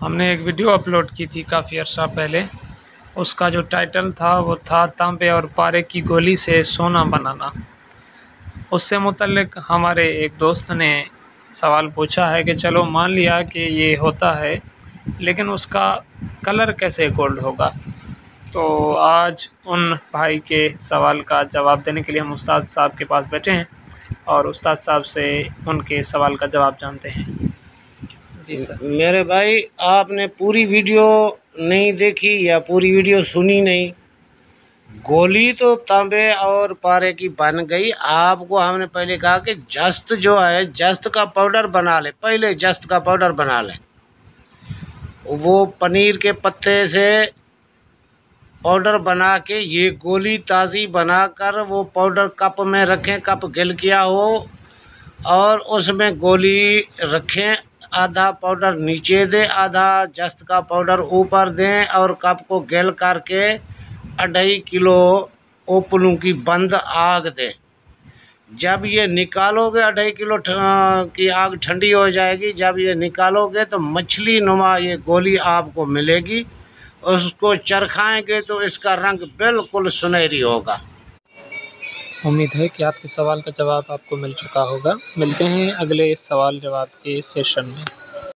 हमने एक video upload की थी काफ़ी अर्सा पहले। उसका जो टाइटल था वो था तांबे और पारे की गोली से सोना बनाना। उससे मुतल्लिक हमारे एक दोस्त ने सवाल पूछा है कि चलो मान लिया कि ये होता है, लेकिन उसका कलर कैसे गोल्ड होगा। तो आज उन भाई के सवाल का जवाब देने के लिए हम उस्ताद साहब के पास बैठे हैं और उस्ताद साहब से उनके सवाल का जवाब जानते हैं। जी सर। मेरे भाई, आपने पूरी वीडियो नहीं देखी या पूरी वीडियो सुनी नहीं। गोली तो तांबे और पारे की बन गई। आपको हमने पहले कहा कि जस्त जो है, जस्त का पाउडर बना ले। पहले जस्त का पाउडर बना ले। वो पनीर के पत्ते से पाउडर बना के ये गोली ताज़ी बनाकर वो पाउडर कप में रखें, कप गिल किया हो और उसमें गोली रखें। आधा पाउडर नीचे दें, आधा जस्त का पाउडर ऊपर दें और कप को गिल करके 2.5 किलो ओपलू की बंद आग दें। जब ये निकालोगे 2.5 किलो की आग ठंडी हो जाएगी। जब ये निकालोगे तो मछली नुमा ये गोली आपको मिलेगी। उसको चरखाएंगे तो इसका रंग बिल्कुल सुनहरी होगा। उम्मीद है कि आपके सवाल का जवाब आपको मिल चुका होगा। मिलते हैं अगले सवाल जवाब के सेशन में।